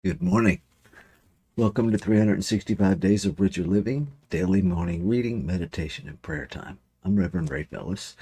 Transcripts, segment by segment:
Good morning. Welcome to 365 Days of Richer Living, daily morning reading, meditation, and prayer time. I'm Reverend Raymond,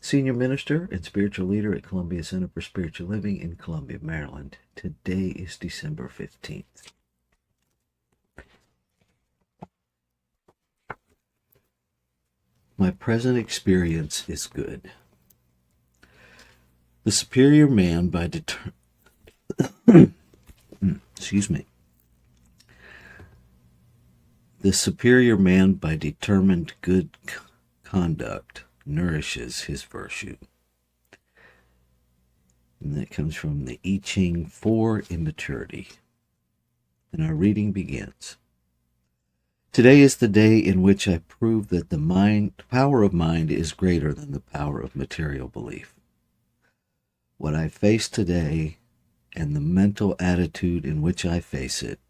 Senior Minister and Spiritual Leader at Columbia Center for Spiritual Living in Columbia, Maryland. Today is December 15th. My present experience is good. The superior man by The superior man by determined good conduct nourishes his virtue. And that comes from the I Ching for Immaturity. And our reading begins. Today is the day in which I prove that the power of mind is greater than the power of material belief. What I face today and the mental attitude in which I face it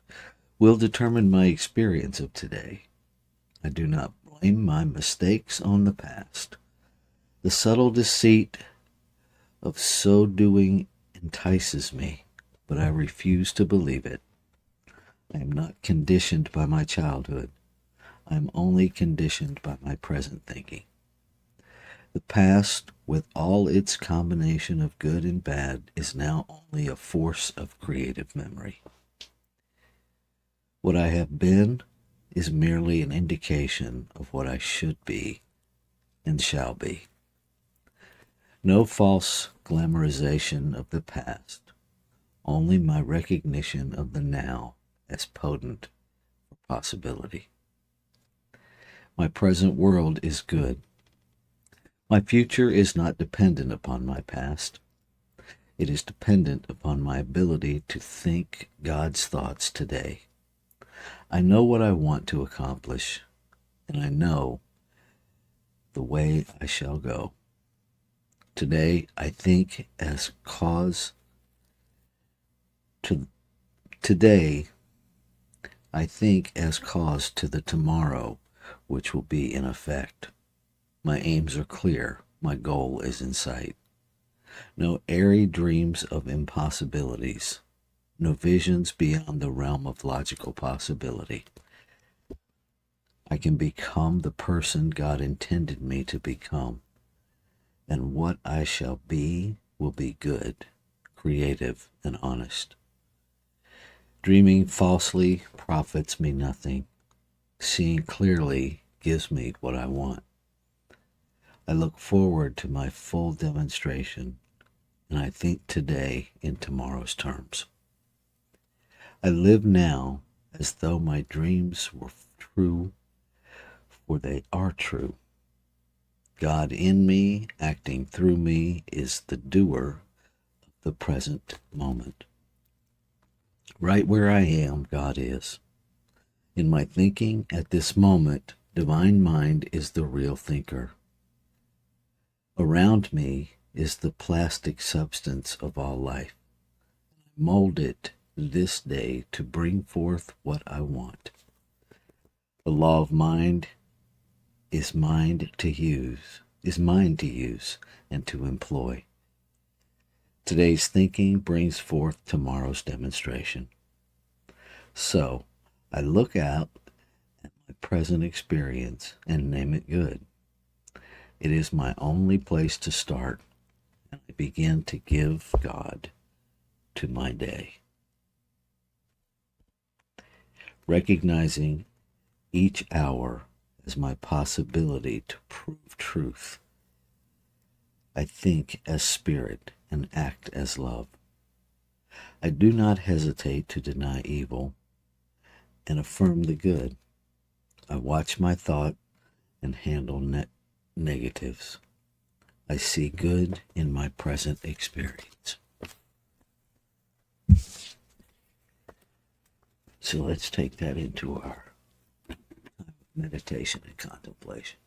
will determine my experience of today. I do not blame my mistakes on the past. The subtle deceit of so doing entices me, but I refuse to believe it. I am not conditioned by my childhood. I am only conditioned by my present thinking. The past, with all its combination of good and bad, is now only a force of creative memory. What I have been is merely an indication of what I should be and shall be. No false glamorization of the past, only my recognition of the now as potent for possibility. My present world is good. My future is not dependent upon my past. It is dependent upon my ability to think God's thoughts today. I know what I want to accomplish, and I know the way I shall go. Today I think as cause to the tomorrow which will be in effect. My aims are clear. My goal is in sight. No airy dreams of impossibilities. No visions beyond the realm of logical possibility. I can become the person God intended me to become, and what I shall be will be good, creative, and honest. Dreaming falsely profits me nothing. Seeing clearly gives me what I want. I look forward to my full demonstration, and I think today in tomorrow's terms. I live now as though my dreams were true, for they are true. God in me, acting through me, is the doer of the present moment. Right where I am, God is. In my thinking at this moment, divine mind is the real thinker. Around me is the plastic substance of all life. Mold it this day to bring forth what I want. The law of mind is mine to use and to employ. Today's thinking brings forth tomorrow's demonstration. So, I look out at my present experience and name it good. It is my only place to start, and I begin to give God to my day. Recognizing each hour as my possibility to prove truth, I think as spirit and act as love. I do not hesitate to deny evil and affirm the good. I watch my thought and handle negatives. I see good in my present experience. So let's take that into our meditation and contemplation.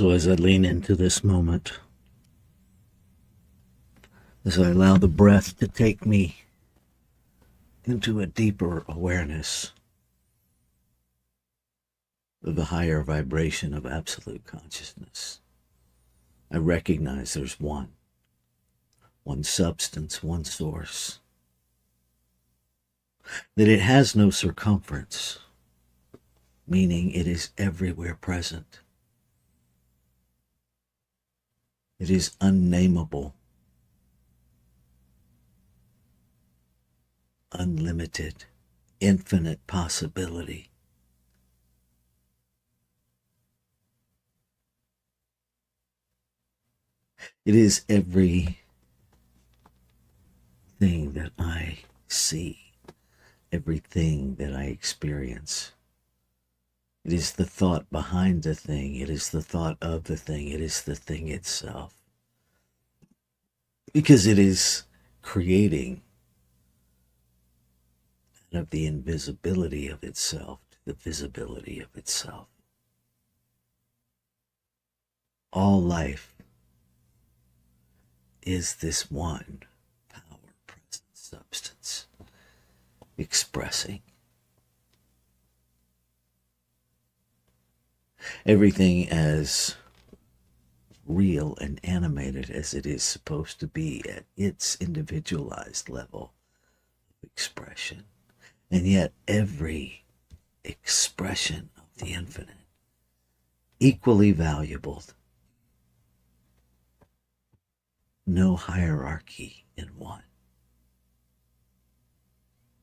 So as I lean into this moment, as I allow the breath to take me into a deeper awareness of the higher vibration of absolute consciousness, I recognize there's one substance, one source, that it has no circumference, meaning it is everywhere present. It is unnameable, unlimited, infinite possibility. It is everything that I see, everything that I experience. It is the thought behind the thing. It is the thought of the thing. It is the thing itself. Because it is creating out of the invisibility of itself to the visibility of itself. All life is this one power, presence, substance, expressing. Everything as real and animated as it is supposed to be at its individualized level of expression. And yet every expression of the infinite, equally valuable. No hierarchy in one.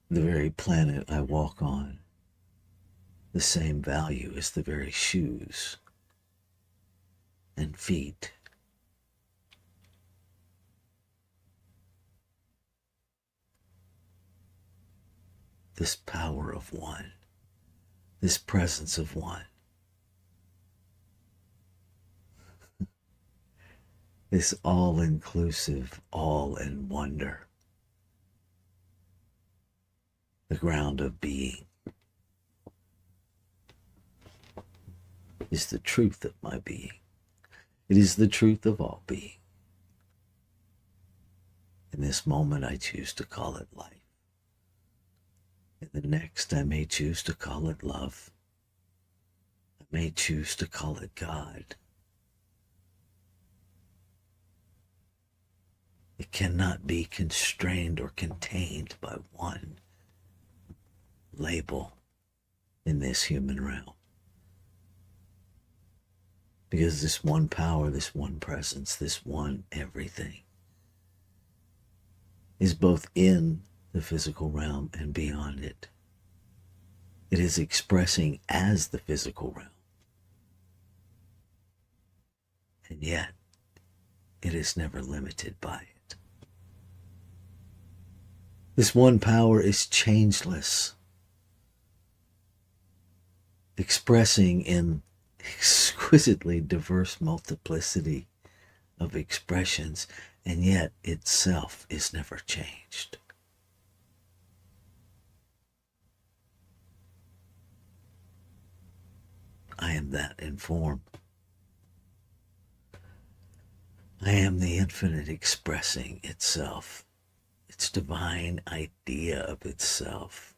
The very planet I walk on, the same value as the very shoes and feet. This power of one, this presence of one, this all-inclusive, all-in-wonder, the ground of being, is the truth of my being. It is the truth of all being. In this moment, I choose to call it life. In the next, I may choose to call it love. I may choose to call it God. It cannot be constrained or contained by one label in this human realm. Because this one power, this one presence, this one everything is both in the physical realm and beyond it. It is expressing as the physical realm. And yet, it is never limited by it. This one power is changeless, expressing in exquisitely diverse multiplicity of expressions, and yet itself is never changed. I am that in form. I am the infinite expressing itself, its divine idea of itself,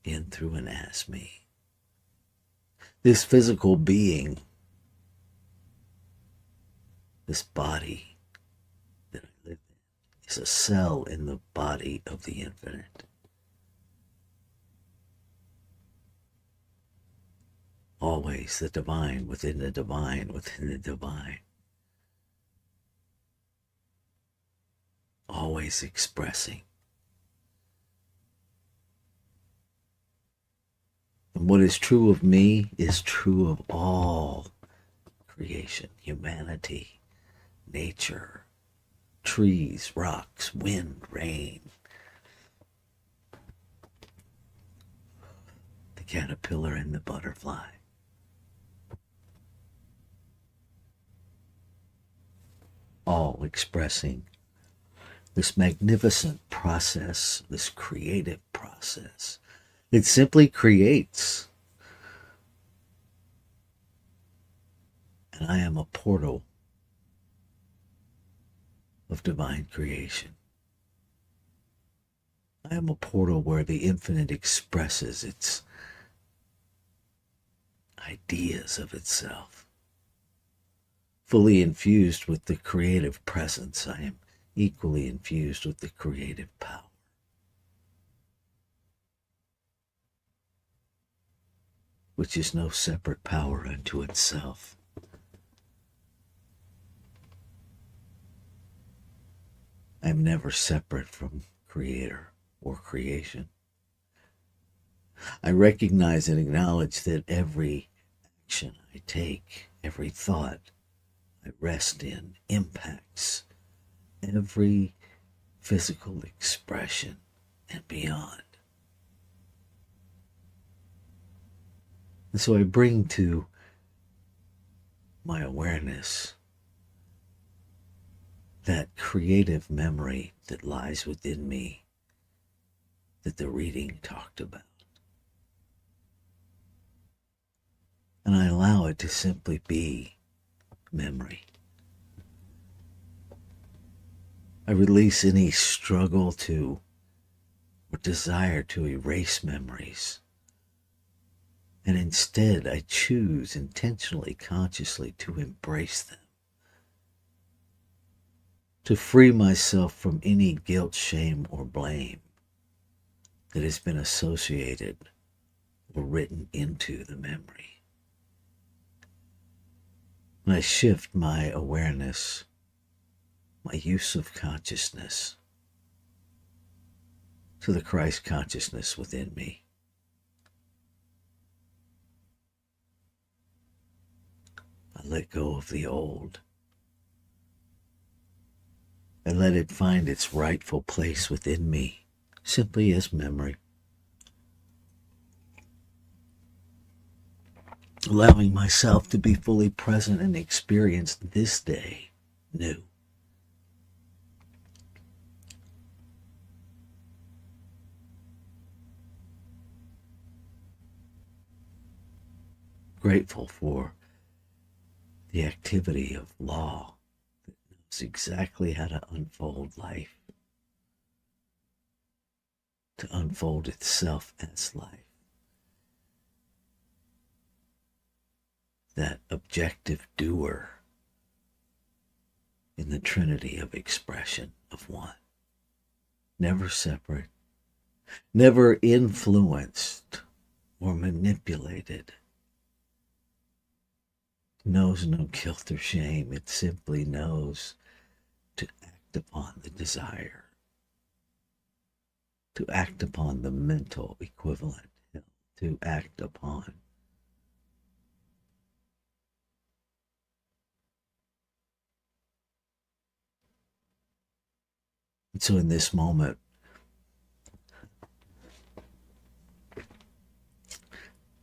in, through, and as me. This physical being, this body that I live in, is a cell in the body of the infinite. Always the divine within the divine within the divine. Always expressing. And what is true of me is true of all creation, humanity, nature, trees, rocks, wind, rain, the caterpillar and the butterfly. All expressing this magnificent process, this creative process. It simply creates And I am a portal of divine creation. I am a portal where the infinite expresses its ideas of itself. Fully infused with the creative presence, I am equally infused with the creative power. Which is no separate power unto itself. I am never separate from Creator or creation. I recognize and acknowledge that every action I take, every thought I rest in, impacts every physical expression and beyond. And so I bring to my awareness that creative memory that lies within me that the reading talked about. And I allow it to simply be memory. I release any struggle to or desire to erase memories. And instead, I choose intentionally, consciously to embrace them. To free myself from any guilt, shame, or blame that has been associated or written into the memory. And I shift my awareness, my use of consciousness, to the Christ consciousness within me. I let go of the old. I let it find its rightful place within me, simply as memory. Allowing myself to be fully present and experience this day new. Grateful for the activity of law that knows exactly how to unfold life, to unfold itself as life. That objective doer in the trinity of expression of one. Never separate, never influenced or manipulated. Knows no guilt or shame. It simply knows to act upon the desire, to act upon the mental equivalent, to act upon and so in this moment,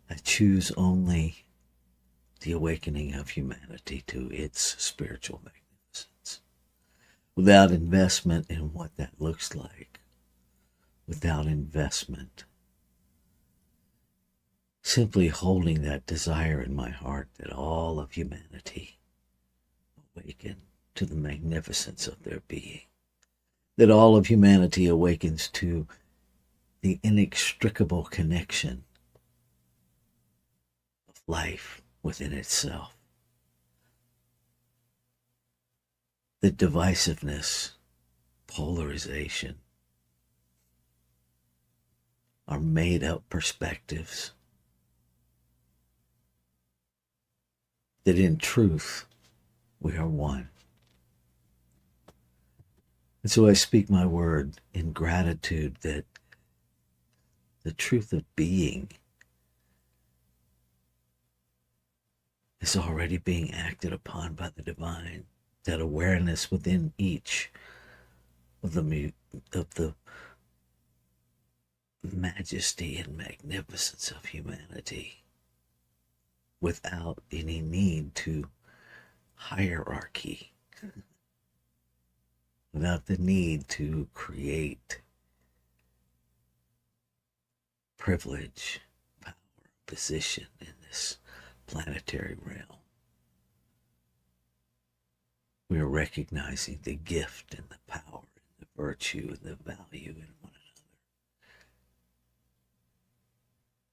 I choose only the awakening of humanity to its spiritual magnificence. Without investment in what that looks like, without investment, simply holding that desire in my heart that all of humanity awaken to the magnificence of their being, that all of humanity awakens to the inextricable connection of life within itself. The divisiveness, polarization, are made up perspectives that in truth we are one. And so I speak my word in gratitude that the truth of being is already being acted upon by the divine, that awareness within each of the majesty and magnificence of humanity without any need to hierarchy, without the need to create privilege, power, position in this planetary realm. We are recognizing the gift and the power and the virtue and the value in one another.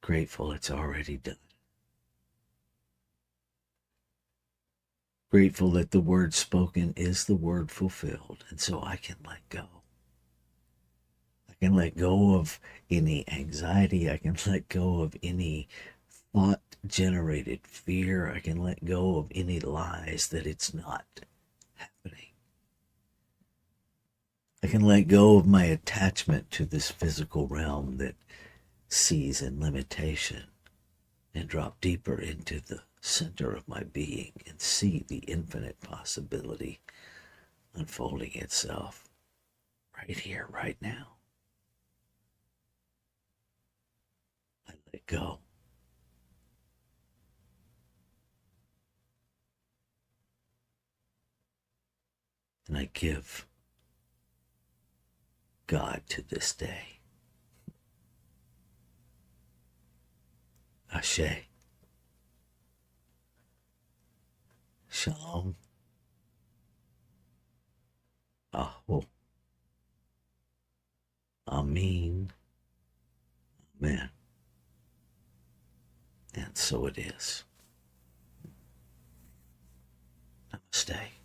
Grateful it's already done. Grateful that the word spoken is the word fulfilled, and so I can let go. I can let go of any anxiety. I can let go of any thought generated fear. I can let go of any lies that it's not happening. I can let go of my attachment to this physical realm that sees in limitation and drop deeper into the center of my being and see the infinite possibility unfolding itself right here, right now. I let go. And I give God to this day. Ashe. Shalom. Aho. Amin. Amen. And so it is. Namaste.